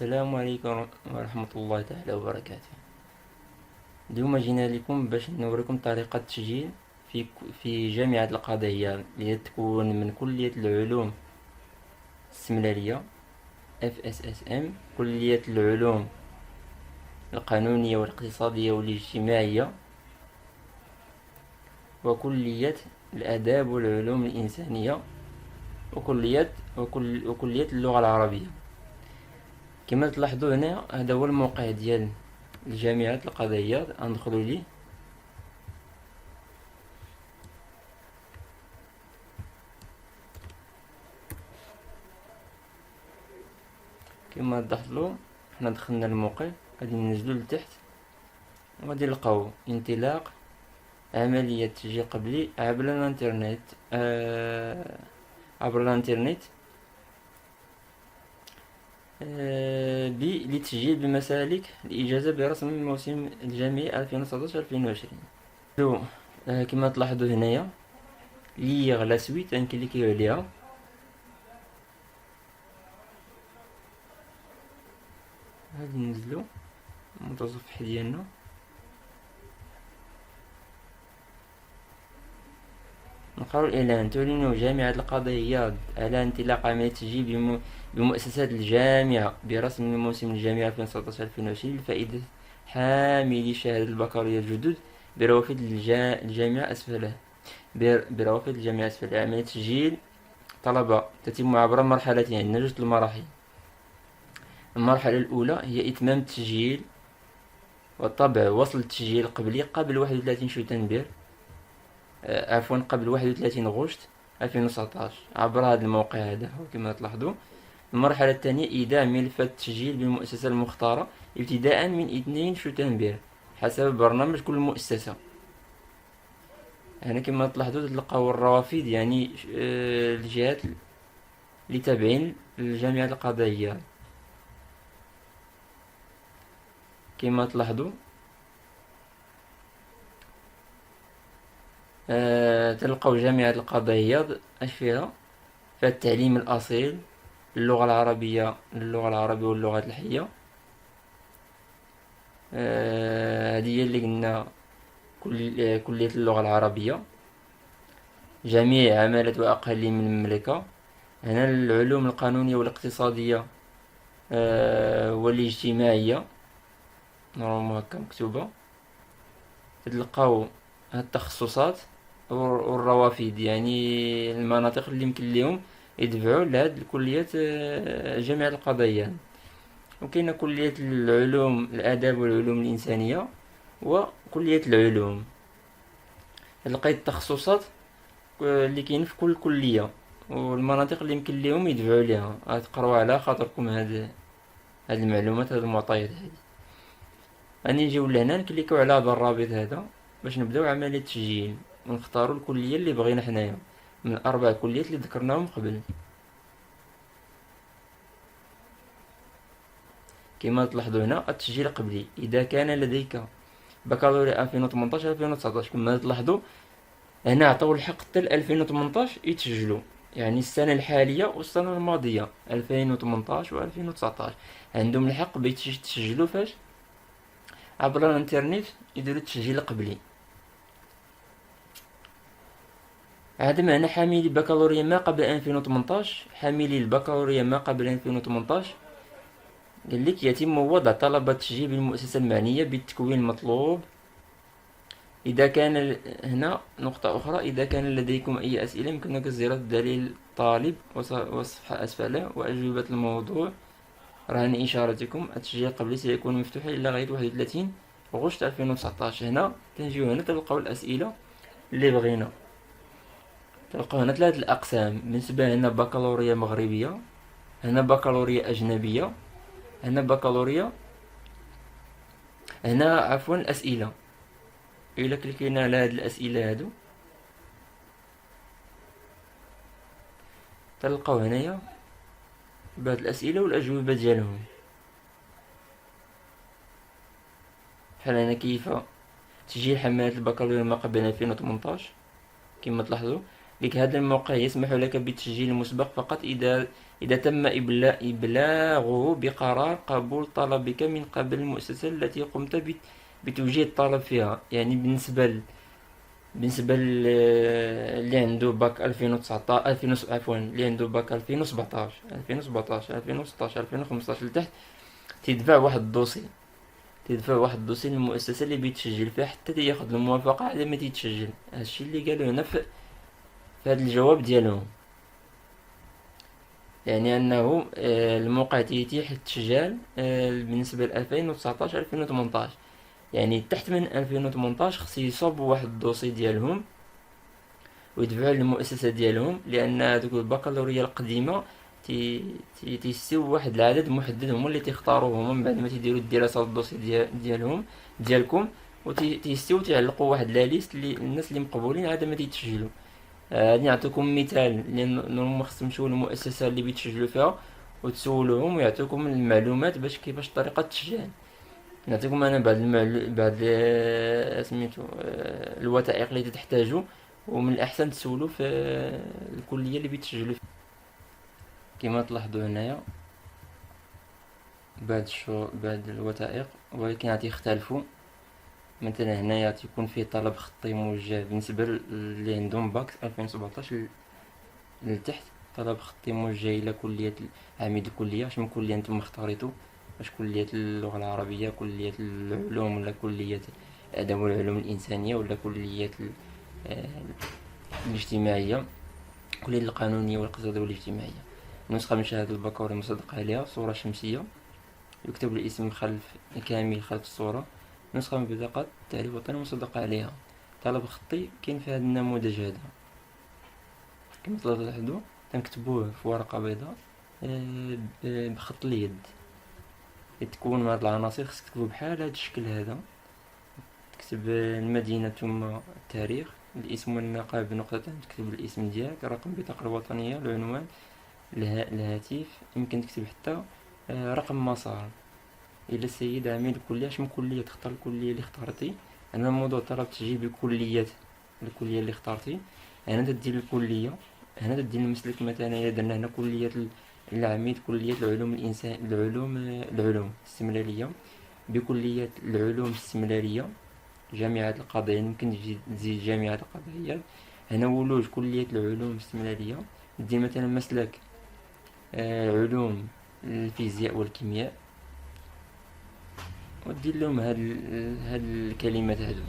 السلام عليكم ورحمة الله تعالى وبركاته. اليوم جينا لكم باش نوريكم طريقة تسجيل في جامعة القضائية اللي تكون من كلية العلوم السملالية FSSM، كلية العلوم القانونية والاقتصادية والاجتماعية، وكلية الآداب والعلوم الإنسانية، وكلية اللغة العربية. كما تلاحظوا هنا، هذا هو الموقع ديال الجامعة القضائية. ندخلوا ليه. كما تلاحظوا حنا دخلنا الموقع، غادي ننزلوا لتحت وغادي نلقاو انطلاق عملية تسجيل قبلي عبر الانترنت. عبر الانترنت للتسجيل بمسالك الإجازة برسم الموسم الجامعي 2019-2020. كما تلاحظوا هنايا ليغ لا سويت نكليكيو عليها. غادي ننزلو المتصفح ديالنا. نقرأ الإعلان: تعلن جامعة القضائية على انطلاق عملية تسجيل بمؤسسات الجامعة برسم الموسم الجامعي 2019-2020 لفائدة حاملي شهادة البكالوريا الجدد بروافد الجامعة أسفله. عملية تسجيل طلبة تتم عبر مرحلتين، عندنا جوج المراحل. المرحلة الأولى هي إتمام التسجيل وطبع وصل التسجيل القبلي قبل 31 شتنبر، قبل 31 غشت 2019 عبر هذا الموقع هذا كما تلاحظوا. المرحلة الثانية إيداع ملفات التسجيل بالمؤسسة المختارة ابتداء من 2 شتنبر حسب برنامج كل مؤسسة. هنا كما تلاحظوا تلقاو الروافد، يعني الجهات اللي تابعين للجامعة القضائية. كما تلاحظوا تلقاو جامعة القضائية اش فيها التعليم الأصيل، اللغة العربية واللغات الحية. هذه هي اللي قلنا كلية اللغة العربية. جميع عمالة وأقاليم من المملكة. هنا العلوم القانونية والاقتصادية والاجتماعية، نورمالمون هكا مكتوبة. تلقاو هاد التخصصات والروافد، يعني المناطق اللي يمكن لهم يدفعوا لهاد الكليات جامعة القضائية. وكاينة كلية العلوم الآداب والعلوم الإنسانية وكلية العلوم. لقيت التخصصات اللي كاين في كل كلية والمناطق اللي يمكن لهم يدفعوا لها. غتقراو على خاطركم هاد المعلومات، هاد المعطيات هادي. غادي نجيو لهنا نكليكو على هذا الرابط هذا باش نبداو عملية التسجيل ونختاروا الكلية اللي بغينا حنايا من الأربع كليات اللي ذكرناهم قبل. كما تلاحظوا هنا التسجيل قبلي إذا كان لديك بكالوريا 2018 2019. كما تلاحظوا هنا عطاو الحق حتى 2018 يتسجلوا، يعني السنة الحالية والسنة الماضية 2018 و 2019 عندهم الحق باش يتسجلوا فاش عبر الانترنت، يديروا التسجيل قبلي. هذا معنى حاملي البكالوريا ما قبل 2018. حاملي البكالوريا ما قبل 2018 قال لك يتم وضع طلب تسجيل بالمؤسسة المعنية بالتكوين المطلوب. إذا كان هنا نقطة أخرى: إذا كان لديكم أي أسئلة يمكنك زيارة دليل طالب والصفحة أسفله وأجوبة الموضوع رهن إشارتكم. التسجيل قبلي سيكون مفتوحا إلى غاية 31 غشت 2019. هنا تنجيو هنا تلقاو الأسئلة اللي بغينا. تلقاو هنا 3 الأقسام بالنسبة هنا: بكالوريا مغربية، هنا بكالوريا أجنبية، هنا بكالوريا، هنا عفوا الأسئلة. إلا كليكينا على هاد الأسئلة هادو تلقاو هنايا بهاد الأسئلة والأجوبة ديالهم. بحال هنا كيف تسجيل حملة البكالوريا ما قبل 2018. كما تلاحظوا لك هذا الموقع يسمح لك بالتسجيل المسبق فقط إذا تم إبلاغه بقرار قبول طلبك من قبل المؤسسة التي قمت بتوجيه الطلب فيها. يعني بالنسبة اللي عنده باك 2019 2000 عفوا اللي عنده باك 2017 2017 2016 2015 لتحت، تدفع واحد الدوسي للمؤسسة اللي بيتسجل فيها حتى ياخد الموافقة على ما تيتسجل. هادشي اللي قالوا هنا في هذا الجواب ديالهم، يعني انه الموقع تيتيح التسجيل بالنسبة ل 2019 2018. يعني تحت من 2018 خص يصوبوا واحد الدوسي ديالهم ويدفعوا للمؤسسة ديالهم، لان دوك البكالوريا القديمة تيستيو واحد العدد محدد هما اللي تيختاروه هما من بعد ما تيديروا الدراسة الدوسي ديالكم، وتيستيو تيعلقوا واحد لا ليست الناس اللي مقبولين عاد ما تيتسجلوا. غادي نعطيكم مثال، لان نورمالمون خصكم تمشيو للمؤسسة اللي بيتسجلوا فيها وتسولوهم ويعطيوكم المعلومات كيفاش طريقة التسجيل. نعطيكم انا بعض سميتو الوثائق اللي تحتاجوا، ومن الاحسن تسولوا في الكلية اللي بيتسجلوا فيها. كما تلاحظوا هنايا بعض الوثائق ولكن غادي يختلفوا. مثلا هنايا تيكون فيه طلب خطي موجه بالنسبه اللي عندهم باك 2017 لتحت، طلب خطي موجه الى كليه عميد الكليه. اش من كليه نتوما اختاريتو؟ واش كليه اللغه العربيه، كليه العلوم، ولا كليه الادب والعلوم الانسانيه، ولا كليه آه، الاجتماعيه، كليه القانونيه والاقتصاديه والاجتماعيه. نسخه من شهاده البكالوريا مصدق عليها، صوره شمسيه يكتب الاسم كامل خلف الصورة، نسخة من بطاقة تعريف وطني مصدقة عليها. طلب خطي كاين في هذا النموذج هذا كما تلاحظوا، تنكتبوه في ورقة بيضاء بخط اليد. تكون مع هاد العناصر خصك تكتبو بحال هاد الشكل هذا، تكتب المدينة ثم التاريخ، الاسم واللقب بنقطتين، تكتب الاسم ديالك، رقم البطاقة الوطنية، العنوان، الهاتف، يمكن تكتب حتى رقم مسار. الى السيد عميد الكليه، اش من كليه تختار الكليه اللي اختارتي. انا الموضوع طلب تسجيل بالكليات، الكليه اللي اختارتي. هنا تدير الكليه، هنا تدير المسلك. مثلا الا درنا هنا كليه العميد، كليه العلوم الانسان، العلوم الاستمراريه، بكليه العلوم الاستمراريه جامعه القضاء، يمكن تزيد جامعه القضائيات. هنا ولوج كليه العلوم الاستمراريه، دير مثلا مسلك علوم الفيزياء والكيمياء، ودير لهم هاد الكلمات هادو.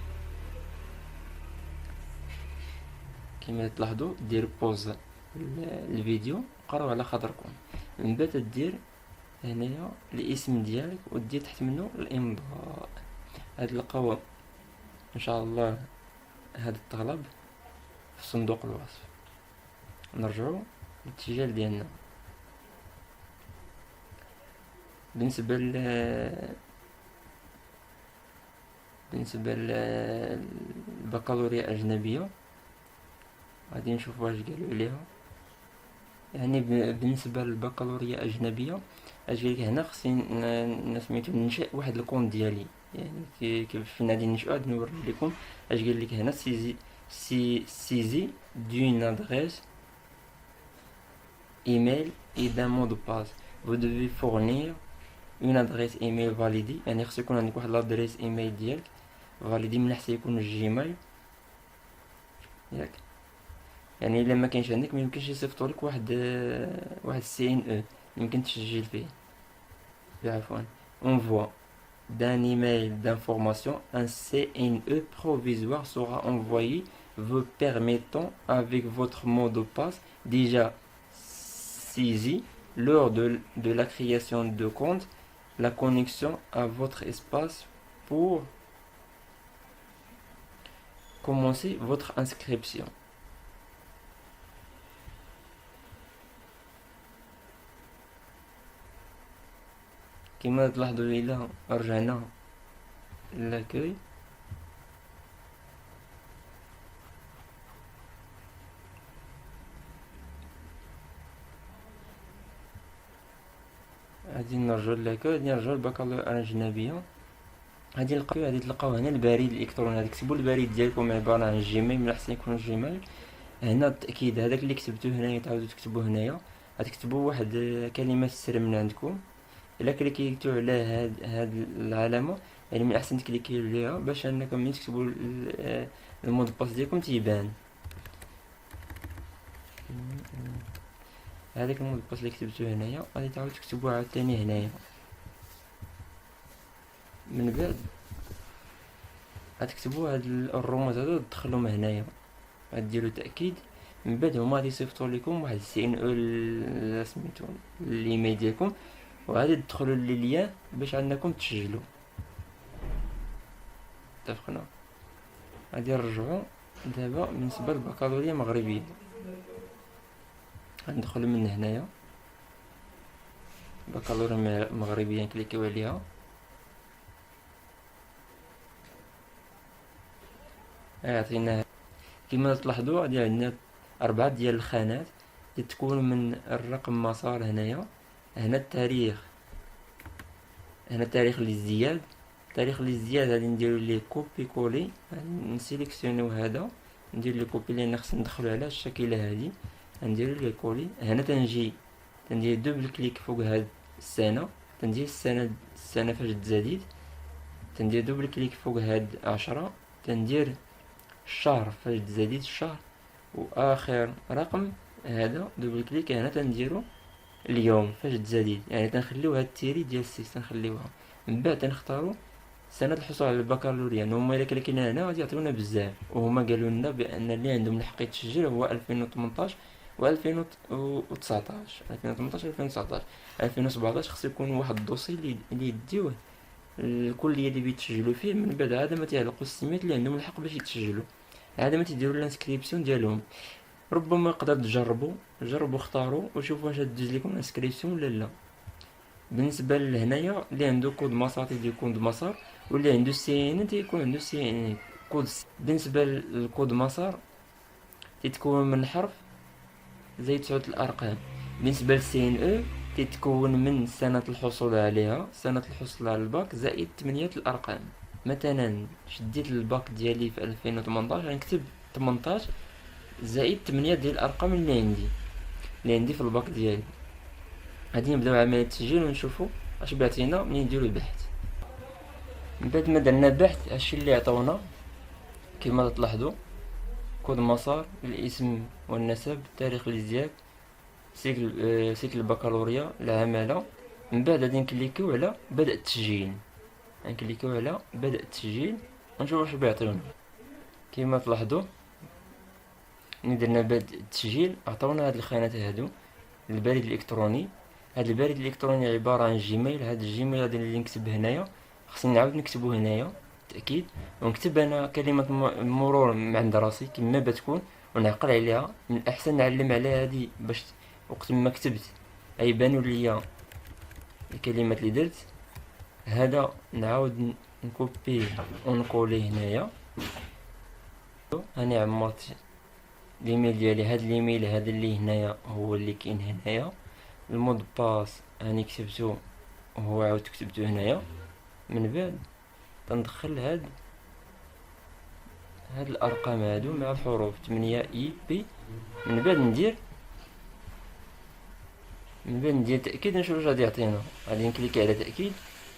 كما تلاحظوا دير بوز الفيديو، قراو على خاطركم. من بعد تدير هنايا الاسم ديالك ودير تحت منه الامضاء. هاد لقاو ان شاء الله هاد الطلب في صندوق الوصف. نرجعوا للتسجيل ديالنا. بالنسبه للبكالوريا أجنبية غادي نشوف واش قالوا عليها. يعني بالنسبة للبكالوريا أجنبية اش قالك هنا، خصني سميتو ننشئ واحد الكونت ديالي. يعني كيف غادي ننشئو غادي نوري لكم اش قالك هنا. سيزي دون ادريس ايميل et d'un mot de passe. Vous devez fournir une adresse email validée. يعني خص يكون عندك واحد لادريس ايميل ديالك فاليدي من حتى يكون الجيميل ياك. يعني الا ما كاينش عندك ما يمكنش يصيفطوا لك واحد سي ان او يمكن تسجل فيه. عفوا envoi d'un email d'information, un CNE provisoire sera envoyé vous permettant avec votre mot de passe déjà saisi lors de la création de compte la connexion à votre espace pour commencer votre inscription. كما تلاحظوا إلا رجعنا لاكوي غادي نرجعو لاكوي، غادي نرجعو للبكالوريا الأجنبية. غادي تلقاو هنا البريد الإلكتروني. غادي تكتبوا البريد ديالكم عبارة عن جيميل، من الأحسن يكون جيميل. هنا التأكيد هذاك اللي كتبتو هنايا تعاودو تكتبوه هنايا، غتكتبو واحد كلمة السر من عندكم. الا كليكيتو على هاد العلامة، يعني من الأحسن تكليكيو عليها باش أنكم ملي تكتبو المود باس ديالكم تيبان. هذاك المود باس اللي كتبتو هنايا غادي تعاودو تكتبوه عاوتاني هنايا. من بعد غتكتبو هاد الرموز هادو تدخلهم هنايا، غديرو تأكيد. من بعد هما غادي يصيفطو لكم واحد سي ان او سميتو الايميل ديالكم، وغادي تدخلوا لليان باش انكم تسجلوا. اتفقنا؟ غادي نرجعوا دابا بالنسبه للبكالوريا المغربيه. غندخلوا من هنايا بكالوريا المغربيه، نكليكيو عليها. يعطينا كما تلاحظوا غادي عندنا 4 ديال الخانات اللي تكون من الرقم مسار هنايا. هنا التاريخ، هنا تاريخ الازدياد. تاريخ الازدياد غادي نديرو ليه كوبي كولي، غادي نسيليكسيونيو هذا، ندير ليه كوبي لان خصنا ندخلو على الشكله هادي، نديرو ليه كولي. هنا تنجي تندير دوبل كليك فوق هاد السنه، تندير السنه فاش تزاديت، تندير دوبل كليك فوق هاد 10، تندير الشهر فاش تزاديت الشهر، واخر رقم هذا دوبل كليك هنا تنديرو اليوم فاش تزاديت. يعني تنخليو هاد التيري ديال السيس تنخليوها. من بعد تنختارو سنة الحصول على البكالوريا. هما الا كليكينا هنا غادي يعطيونا بزاف، وهما قالوا لنا بان اللي عندهم الحق يتسجل هو 2018 و 2019. 2018 2019 2017 خصو يكون واحد الدوسي اللي يديوه الكليه اللي بيتسجلوا فيه. من بعد عاد ما تيعلقوا السميات اللي عندهم الحق باش يتسجلوا، عاد ما تيديروا الانسكريبسيون ديالهم. ربما يقدر جربوا اختاروا وشوفوا واش تدوز لكم الانسكريبسيون ولا لا. بالنسبه لهنايا اللي عنده كود مسار تيدير كود مسار، واللي عنده سي ان تيكون عنده سي ان كود. بالنسبه للكود مسار تتكون من حرف زائد 9 الارقام. بالنسبه للسي ان او تتكون من سنه الحصول عليها، سنه الحصول على الباك زائد 8 الارقام. مثلا شديت الباك ديالي في 2018 غنكتب 18 زائد 8 ديال الارقام اللي عندي في الباك ديالي. غادي نبداو عمليه التسجيل ونشوفوا اش بيعطينا منين نديرو البحث. من بعد ما درنا بحث هادشي اللي عطاونا كما تلاحظوا: كود مسار، الاسم والنسب، تاريخ الازدياد، سيكل البكالوريا، العماله. من بعد غادي نكليكيو على بدء التسجيل، نكليكيو على بدء التسجيل ونشوفوا اش بيعطيونا. كما تلاحظوا ملي درنا بدء التسجيل عطاونا هاد الخانات هادو: البريد الالكتروني. هاد البريد الالكتروني عباره عن جيميل. هاد الجيميل غادي اللي نكتب هنايا خصني نعاود نكتبو هنايا تاكيد، ونكتب انا كلمه مرور من عند راسي كما بتكون ونعقل عليها. من الاحسن نعلم على هادي باش وقت ما كتبت يبانوا ليا الكلمات اللي درت. هذا نعاود نكوبي ونكولي هنايا. هاني عمرت الايميل ديالي. هاد الايميل هذا اللي هنايا هو اللي كاين هنايا. المود باس هاني كتبتو وهو عاود كتبتو هنايا. من بعد تندخل هاد الارقام هادو مع الحروف 8 اي بي. من بعد ندير تاكيد نشوف واش غادي يعطينا. غادي نكليكي على تاكيد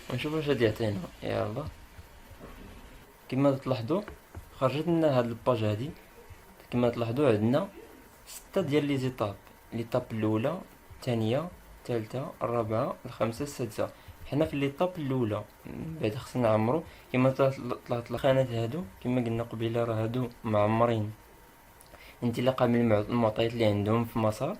ونشوف واش غادي يعطينا. يلا كما تلاحظوا خرجت لنا هاد الباج هادي. كما تلاحظوا عندنا 6 ديال لي زيتاب. ليطاب الاولى، الثانيه، الثالثه، الرابعه، الخامسه، السادسه. حنا في ليطاب الاولى. من بعد خصنا نعمرو كما طلعت الخانات هادو كما قلنا قبيله، راه هادو معمرين انطلاقا من المعطيات اللي عندهم في مسار.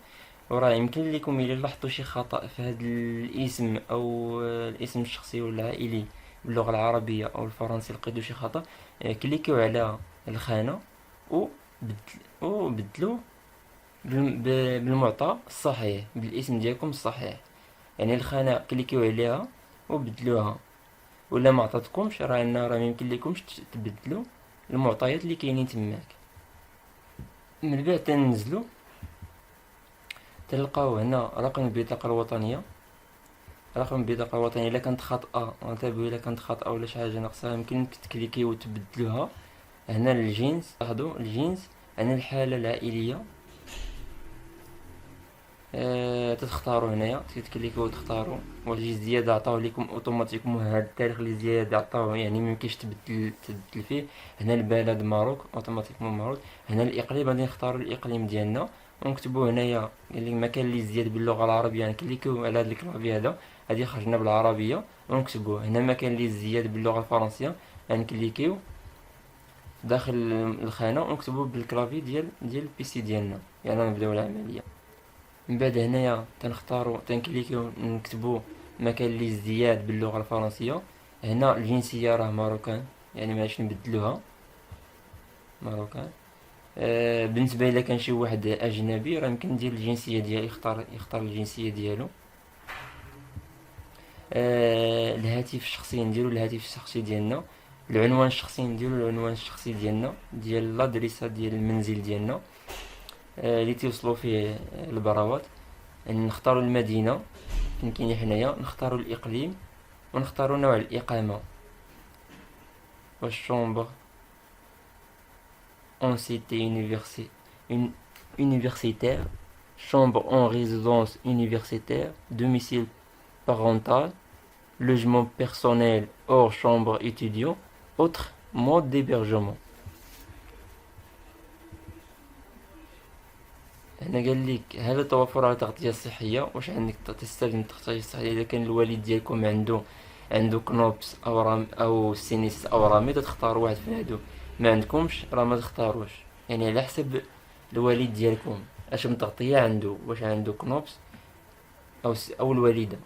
وراه يمكن لكم الا لاحظتوا شي خطا في هذا الاسم او الاسم الشخصي ولا العائلي باللغه العربيه او الفرنسيه، لقيتوا شي خطا، كليكيو على الخانه وبدلوه بالمعطى الصحيح، بالاسم ديالكم الصحيح. يعني الخانه كليكيو عليها وبدلوها. ولا ما عطاتكمش راه يمكن لكمش تبدلوا المعطيات اللي كاينين تماك. من بعد تنزلوا تلقاو هنا رقم البطاقه الوطنيه. رقم البطاقه الوطنيه الا كانت خاطئه انتبهوا، الا كانت خاطئه ولا شي حاجه ناقصه يمكن تكليكيو وتبدلوها. هنا الجنس، لاحظوا الجنس أنا الحالة العائلية تختاروا هنايا، تكليكو تختاروا واش الزيادة عطاو لكم اوتوماتيكمون هاد التاريخ اللي زيادة عطاوه، يعني ميمكنش تبدل فيه. هنا البلد ماروك اوتوماتيكمون ماروك. هنا الاقليم غادي نختاروا الاقليم ديالنا ونكتبوا هنايا المكان اللي زياد باللغة العربية، نكليكو على هاد الكلافي هذا غادي يخرجنا بالعربية ونكتبوه. هنا المكان اللي زياد باللغة الفرنسية غنكليكيو داخل الخانة ونكتبوه بالكلافي ديال البيسي ديالنا. يعني نبداو العملية. من بعد هنايا تنختارو تنكليكيو نكتبو مكان اللي ازدياد باللغة الفرنسية. هنا الجنسية راه ماروكان، يعني ماش نبدلوها ماروكان. بالنسبة إلا كان شي واحد أجنبي راه يمكن ندير الجنسية ديالو، يختار الجنسية ديالو. الهاتف الشخصي نديرو الهاتف الشخصي ديالنا. العنوان الشخصي نديرو العنوان الشخصي ديالنا ديال لادريسا ديال المنزل ديالنا اللي توصلوا فيه البراوات. نختاروا المدينة فين كاين حنايا، نختاروا الإقليم ونختاروا نوع الإقامة، واش شومبر en cité universitaire, chambre en résidence universitaire, domicile parental, logement personnel hors chambre étudiant, autre mode d'hébergement. هنا قال لك هل توفر على التغطية الصحية، واش عندك تستخدم التغطية الصحية إذا كان الوالد ديالكم عنده كنوبس أو أو سينيس أو رامي تختاروا واحد في هادو. ما عندكمش راه ما تختاروش، يعني على حسب الوالد ديالكم اش من تغطية عنده، واش عنده كنوبس أو الوالدة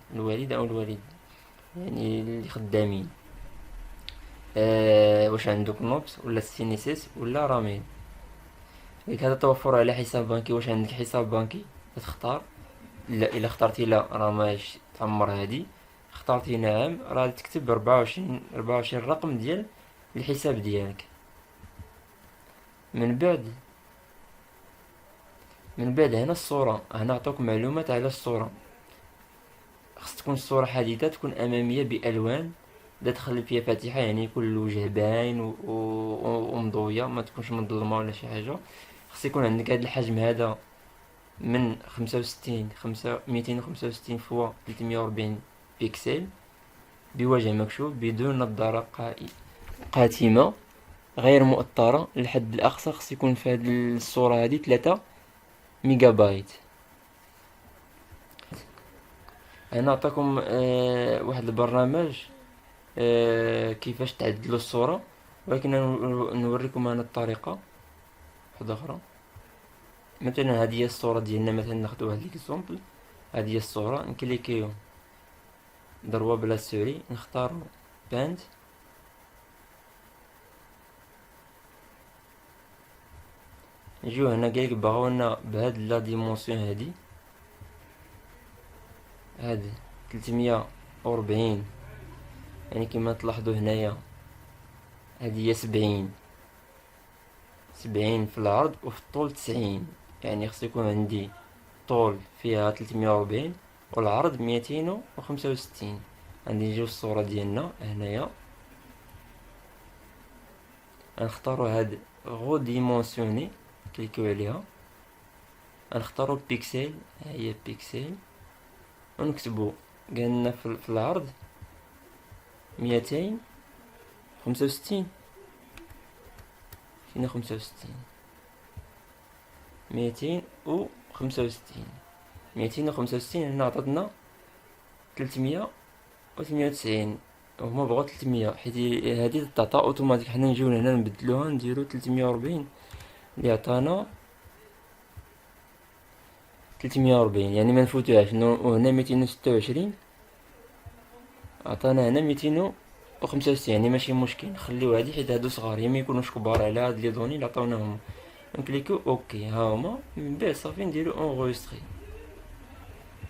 أو الوالد، يعني اللي خدامين. واش عنده كنوبس ولا سينيسيس ولا رامين. هذا توفر على حساب بنكي، واش عندك حساب بنكي تختار. لا الا اخترتي لا راه ماش تعمر هادي. اخترتي نعم راه تكتب 24 رقم ديال الحساب ديالك. من بعد هنا الصورة، هنا عطوك معلومات على الصورة. خص تكون الصورة حديثة، تكون أمامية بألوان لا تخلي فيها فاتحة، يعني يكون الوجه باين ومضوية، ما تكونش مظلمة ولا شي حاجة. خص يكون عندك هذا الحجم هذا من 265 فوا 340 بيكسل، بوجه مكشوف بدون نظارة قاتمة غير مؤطرة. الحد الأقصى خص يكون في هذه الصورة هذه 3 ميجا بايت. أنا أعطاكم واحد البرنامج كيفاش تعدلوا الصورة، ولكن نوريكم أنا الطريقة واحدة أخرى. مثلا هذه هي الصورة ديالنا، مثلا ناخدو هاد ليكزومبل. هذه هي الصورة، نكليكيو ضربة بلا سوري، نختارو باند، نجيو هنا قالك بغاونا بهاد لا ديمونسيون هادي، هاد 340، يعني كما تلاحظوا هنايا هادي هي 70 في العرض وفي الطول 90، يعني خص يكون عندي طول فيها 340 والعرض 265. غادي نجيو الصورة ديالنا هنايا، غنختارو هاد غو ديمونسيوني، كليكيو عليها، غنختارو بيكسل، ها هي بيكسل، ونكتبو قالنا في العرض 265 فينا 65 265 هنا عطاتنا 398 وهما بغاو 300، حيت هادي تعطى اوتوماتيك. حنا نجيو هنا نبدلوها نديرو 340 اللي عطانا 340، يعني ما نفوتوهاش. وهنا 226 عطانا هنا 265، يعني ماشي مشكل نخليو هادي حيت هادو صغار، يا ما يكونوش كبار على هاد لي دوني اللي عطاوناهم. نكليكو اوكي ها هما، من بعد صافي نديرو اونغوستري.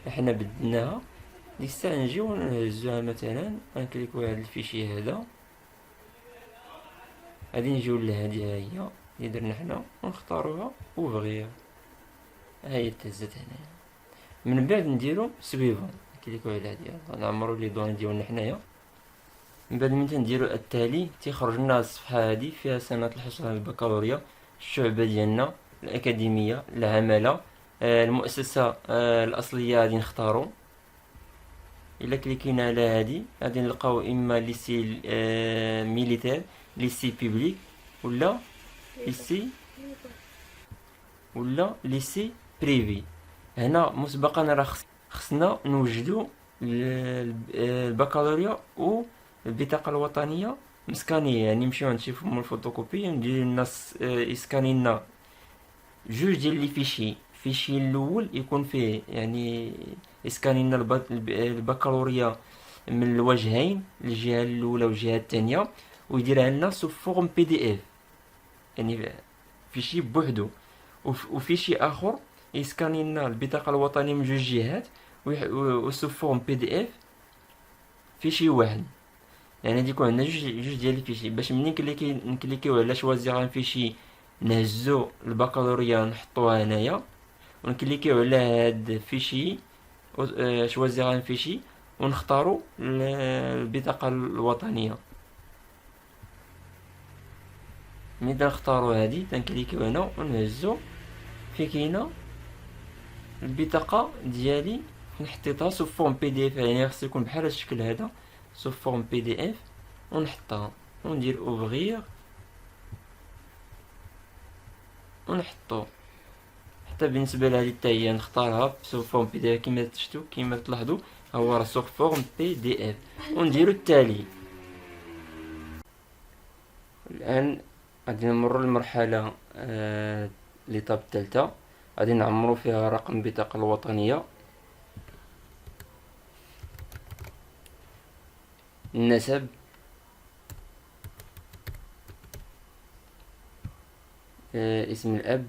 حنا بدلناها ديك الساعة نجيو نهزوها، مثلا غنكليكو على الفيشي هذا، غادي نجيو لهادي ها هي اللي درنا حنا ونختاروها اوفغير، ها هي تهزت هنايا. من بعد نديرو سويفون، نكليكو على هادي نعمرو لي دوني ديالنا حنايا. من بعد من نديرو التالي تيخرج لنا الصفحة هادي فيها سنة الحصول على البكالوريا. الشعبة ديالنا، الأكاديمية، العمالة، المؤسسة الأصلية غادي نختارو. إلا كليكينا على هادي غادي نلقاو إما ليسي ميليتير، ليسي بيبليك، ولا ليسي ولا ليسي بريفي. هنا مسبقا راه خصنا نوجدو البكالوريا و البطاقة الوطنية مسكانية، يعني نمشيو عند شي من الفوتوكوبي ندير الناس يسكاني لنا جوج ديال لي فيشي الاول يكون فيه يعني يسكاني لنا البكالوريا من الوجهين، الجهة الاولى والجهة الثانية، ويديرها لنا سو فورم بي دي اف، يعني فيشي بوحدو. وفيشي اخر يسكاني لنا البطاقة الوطنية من جوج جهات وسو فورم بي دي اف فيشي واحد. يعني غادي يكون عندنا جوج ديال الفيشي، باش ملي نكليكيو على شوازيغ ان فيشي نهزو البكالوريا نحطوها هنايا، ونكليكيو على هاد فيشي شوازيغ ان فيشي ونختارو البطاقة الوطنية. ملي نختارو هادي تنكليكيو هنا ونهزو في كاينه البطاقة ديالي نحطيتها سو فورم بي دي اف، يعني خصو يكون بحال هاد الشكل هذا سو فورم بي دي اف، ونحطها وندير اوفغيغ ونحطو. حتى بالنسبة لهادي حتى هي نختارها سو فورم بي دي اف كيما شفتو كيما تلاحظوا هو راه سو فورم بي دي اف، ونديرو التالي. الآن غادي نمرو للمرحلة ليطاب الثالثة، غادي نعمرو فيها رقم البطاقة الوطنية، النسب، اسم الأب،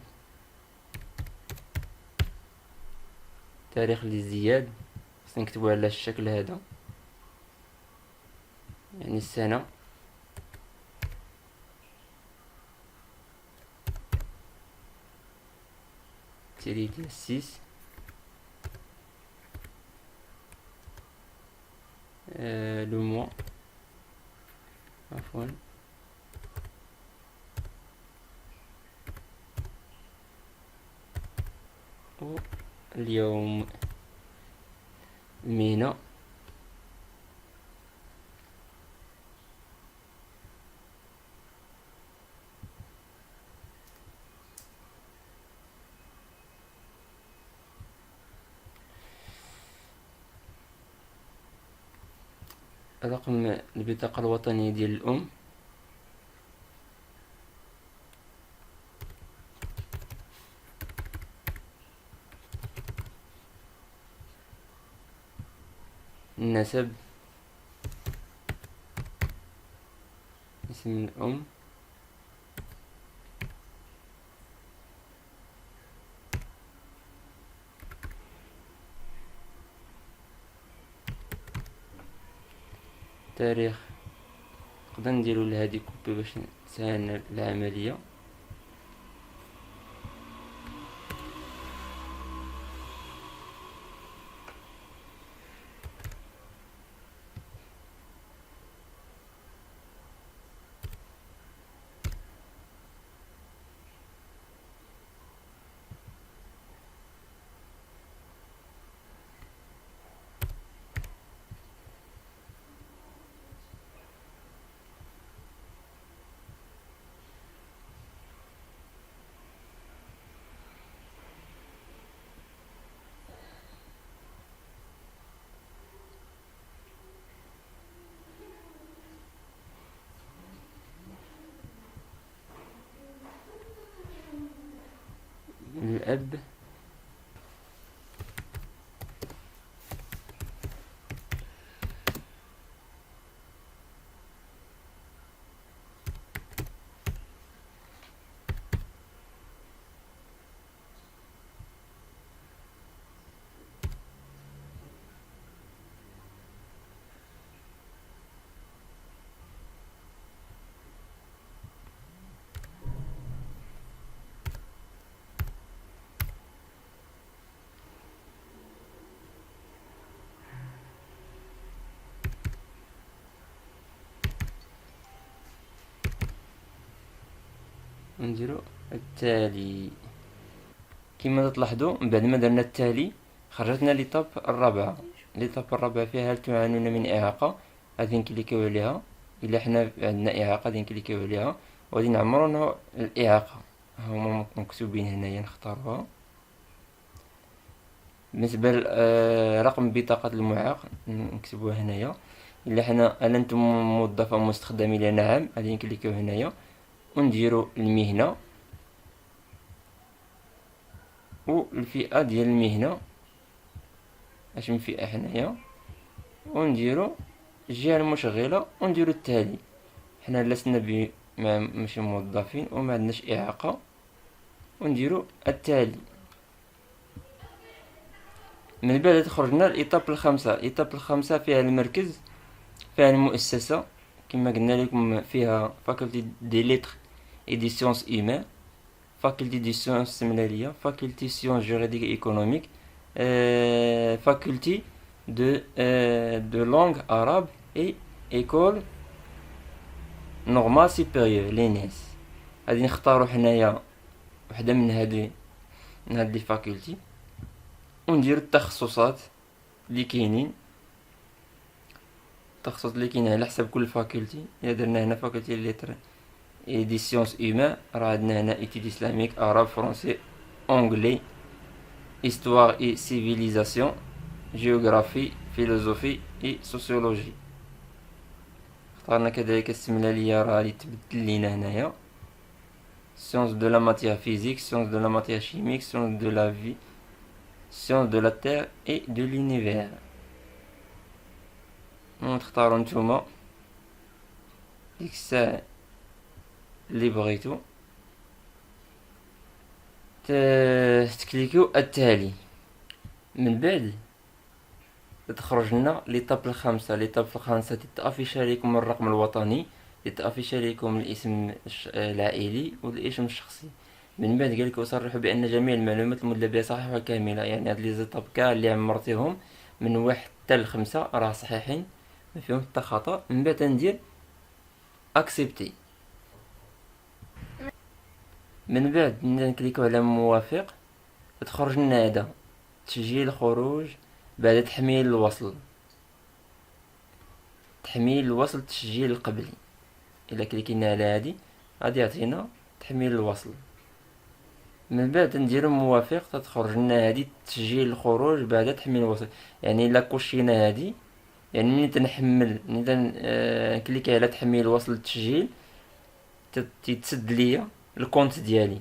تاريخ الازدياد، خصنا نكتبو على الشكل هذا يعني السنة، تيري تأسيس، لو موا، عفوا، اليوم، المهنة، رقم البطاقة الوطنية ديال الأم، النسب، اسم الأم، تاريخ. نقدر نديرو لهادي كوبي باش تسهلنا العملية. الأب، ونديرو التالي. كما تلاحظوا من بعد ما درنا التالي خرجتنا ليطاب الرابعة. ليطاب الرابعة فيها هل تعانون من إعاقة، غادي نكليكيو عليها. إلا حنا عندنا إعاقة غادي نكليكيو عليها وغادي نعمرو نوع الإعاقة، هما مكتوبين هنايا نختاروها. بالنسبة لرقم بطاقة المعاق نكتبوها هنايا. إلا حنا هل أنتم موظفة مستخدم إلى نعم غادي نكليكيو هنايا ونديرو المهنة والفئة ديال المهنة، اش من فئة حنايا، ونديرو الجهة المشغلة ونديرو التالي. حنا لسنا ماشي موظفين وما عندناش إعاقة، ونديرو التالي. من بعد تخرجنا الإطاب الخامسة. الإطاب الخامسة فيها المركز، فيها المؤسسة كما قلنا لكم، فيها فاكولتي دي ليتر اي دي سيونس هيومان، فاكولتي دي سيونس السملالية، فاكولتي سيونس جوريديك ايكونوميك، فاكولتي دو لونغ arabe et école normale supérieure لينيس. غادي نختارو حنايا وحدة من هاد لي فاكولتي ونديرو التخصصات اللي كاينين. التخصص اللي كاين على حسب كل فاكولتي. الا درنا هنا فاكولتي ليتر اي دي سيونس هيومان، راه عندنا هنا ايتيد اسلاميك، عرب، فرونسي، اونغلي، histoire et civilisation، géographie، philosophie et sociologie. اختارنا كذلك السملالية، راه غادي تبدل لينا هنايا sciences de la matière physique، sciences de la matière chimique، sciences de la vie، sciences de la terre et de l'univers. تختاروا نتوما ديك الساعة اللي بغيتو تكليكيو التالي. من بعد تخرج لنا ليطاب الخامسة. ليطاب الخامسة تتافيش عليكم الرقم الوطني، تتافيش عليكم الاسم العائلي والاسم الشخصي. من بعد قالك وصرحوا بان جميع المعلومات المدلى بها صحيحة وكاملة. يعني هاد لي زيطاب كاع اللي عمرتيهم من 1 حتى ل5 راه صحيحين ما فيهم حتى خطأ. من بعد ندير اكسبتي. من بعد نكليكو على موافق، تخرج لنا هذا تسجيل خروج بعد تحميل الوصل. تحميل الوصل تسجيل القبلي. الا كليكينا على هذه غادي يعطينا تحميل الوصل. من بعد نديرو موافق تتخرج لنا هذه تسجيل الخروج بعد تحميل الوصل. يعني الا كوشينا هذه، يعني ملي تنحمل ملي نكليكي على تحميل الوصل التسجيل تتسد ليا الكونت ديالي.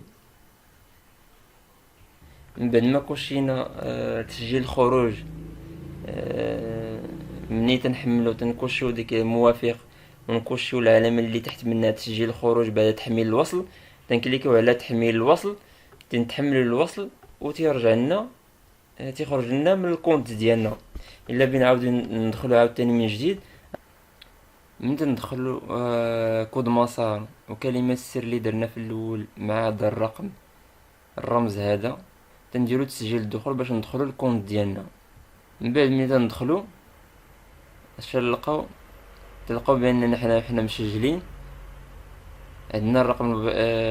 من بعد ما كوشينا تسجيل الخروج، ملي تنحملو تنكوشيو ديك موافق ونكوشيو العلامة اللي تحت منها تسجيل الخروج بعد تحميل الوصل، تنكليكيو على تحميل الوصل، تنحملو الوصل وتيرجع لنا تيخرج لنا من الكونت ديالنا. الا بغينا نعاودو ندخلو عاوتاني من جديد، من ندخلو كود مسار وكلمة السر اللي درنا في الاول مع هذا الرقم الرمز هذا، تنديرو تسجيل الدخول باش ندخلو الكونت ديالنا. من بعد ملي تندخلو اش تلقاو باننا حنا مسجلين. عندنا الرقم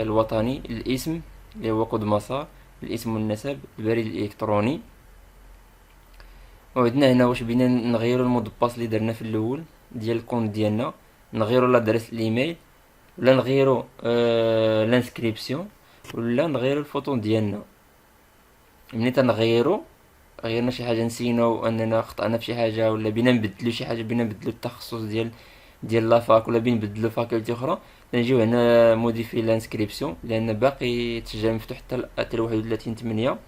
الوطني، الاسم اللي هو كود مسار، الاسم والنسب، البريد الالكتروني. وعندنا هنا واش بينا نغيرو المود باس اللي درنا في الاول ديال الكونت ديالنا، نغيرو لادريس الايميل، ولا نغيرو لانسكريبسيون، ولا نغيرو الفوطو ديالنا. ملي تنغيرو غيرنا شي حاجه نسيناو اننا خطأنا في شي حاجه، ولا بينا نبدلو شي حاجه، بينا نبدلو التخصص ديال لافاك، ولا بينا نبدلو فاكولتي اخرى، نجيو هنا موديفي لانسكريبسيون لان باقي التسجيل مفتوح حتى 31/8.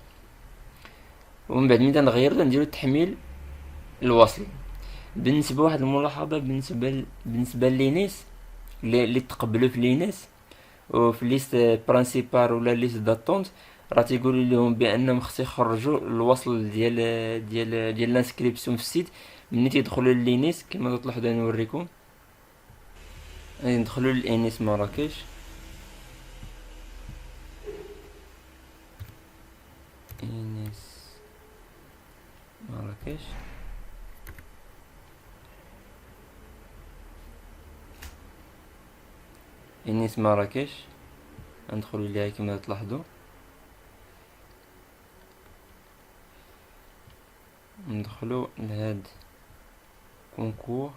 ومن بعد ملي نغيرو نديرو تحميل الوصل. بالنسبه واحد الملاحظه بالنسبه لينيس اللي تقبلوا في لينيس وفي ليست برينسيبال ولا ليست داتونت، راه تيقولوا لهم بانهم خص يخرجوا الوصل ديال لانسكريبسيون في السيت ملي تيدخلوا للينيس. كما تلاحظوا نوريكم، غادي ندخلوا للانيس مراكش. انيس مراكش انيس مراكش. ندخلو ليها كما تلاحظوا، ندخلو لهاد كونكور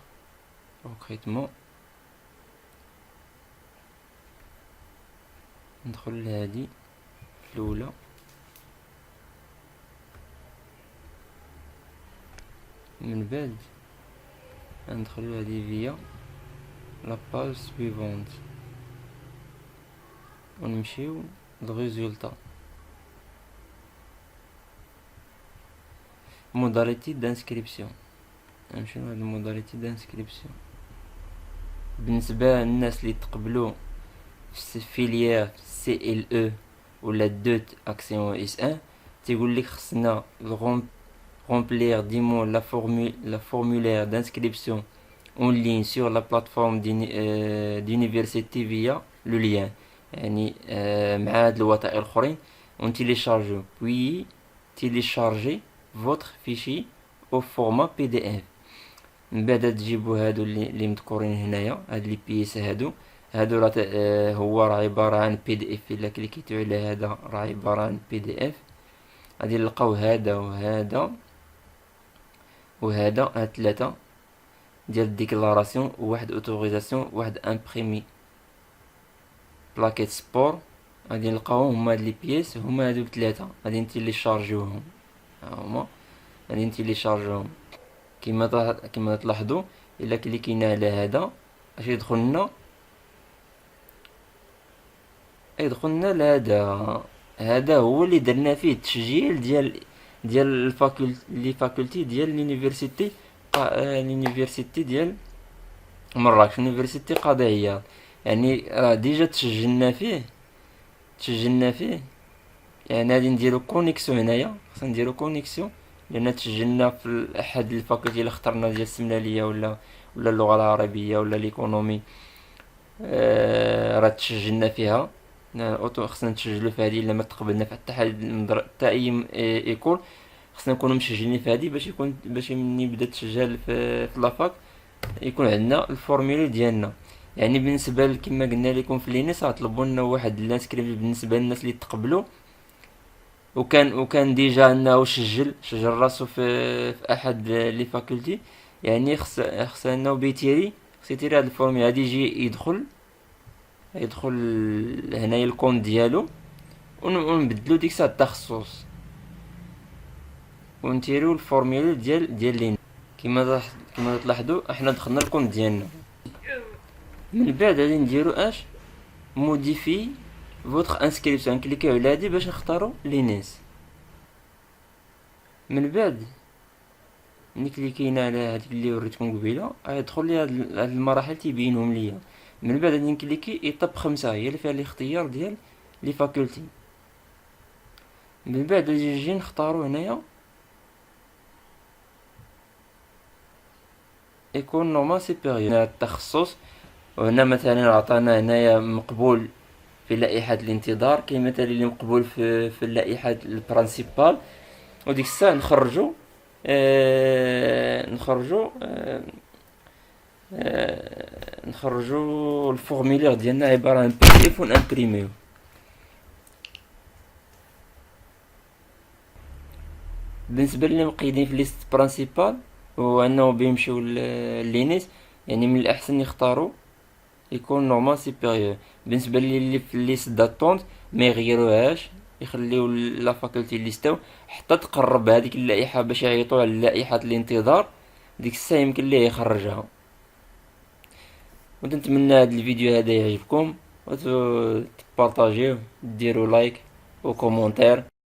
ريكروتمون، ندخل لهادي الأولى، من بعد ندخلو هادي فيا لاباج سويفونت ونمشيو للريزولتا. موداليتي دانسكريبسيون، نمشيو لهاد الموداليتي دانسكريبسيون. بالنسبة للناس اللي تقبلو في فيليير سي ال او ولا دوت اكسيون اس ان، تيقول لك خصنا remplir dimon la formulaire d'inscription en ligne sur la plateforme d'université via le lien. يعني مع هاد الوثائق الاخرين ونتيليشارجو puis télécharger votre fichier au format PDF. من بعد تجيبو هادو اللي مذكورين هنايا، هاد لي بيس هادو هو راه عبارة عن PDF. الا كليكيتو على هذا راه عبارة عن PDF. غادي نلقاو هذا وهذا وهذا، هاد 3 ديال الديكلاراسيون، وواحد اوتوريزاسيون، واحد امبريمي بلاكيت سبور. غادي نلقاوهم هما هاد لي بيس، هما هادوك 3 غادي نتيليشارجيوهم. هما غادي نتيليشارجيوهم كما تلاحظوا. الا كليكينا على هذا اش يدخلنا لهذا. هذا هو اللي درنا فيه التسجيل ديال الفاكولتي ديال لونيفرسيتي ديال مراكش، لونيفرسيتي قاضي عياض. يعني ديجا تسجلنا فيه. يعني غادي نديرو كونيكسيون هنايا، خصنا نديرو كونيكسيون لان تسجلنا في احد الفاكولتي اللي اخترنا ديال السمناليه ولا اللغه العربيه ولا ليكونومي. راه تسجلنا فيها، خصنا نتسجلو في هذه. الا ما تقبلنا في حتى اي ايكول خصنا نكونوا مسجلين في هذه باش مني بدا التسجيل في لافاك يكون عندنا الفورمولير ديالنا. يعني بالنسبه كما قلنا لكم في لينيس غطلبوا لنا واحد الانسكريبت بالنسبه للناس اللي تقبلوا وكان ديجا انه سجل راسو في احد لي فاكولتي. يعني خص انه بيتيري هذا الفورمولير غادي يجي يدخل هنايا الكونت ديالو ونبدلو ديك الساعه التخصص ونديرو الفورمولير ديال لين. كما تلاحظوا احنا دخلنا الكونت ديالنا. من بعد غادي نديرو اش موديفي فوتر انسكريبسيون، كليكيو على هادي باش نختارو لينيس. من بعد ملي كليكينا على هاديك اللي وريتكم قبيله غيدخل لي هاد المراحل تيبينهم ليا. من بعد غادي نكليكي ايطاب 5 هي اللي فيها الاختيار ديال لي فاكولتي. من بعد غادي نجي نختارو هنايا يكون نورمال سوبيريور التخصص. وهنا مثلا عطانا هنايا مقبول في لائحة الانتظار، كاين مثلا اللي مقبول في لائحة البرانسيبال. وديك الساعة نخرجو الفورمولير ديالنا عبارة عن PDF ونامبريميو. بالنسبة للي مقيدين في ليست برانسيبال وانه بيمشيو لينيس، يعني من الاحسن يختاروا يكون نورمال سوبيريور. بالنسبه للي في ليست داتونت ما يغيروهاش، يخليو لا فاكولتي ليستاو حتى تقرب هذيك اللائحه باش يعيطوا على لائحه الانتظار. ديك الساعه يمكن ليه يخرجها. ونتمنى هذا الفيديو هذا يعجبكم وتبارطاجيوه، ديروا لايك وكومونتير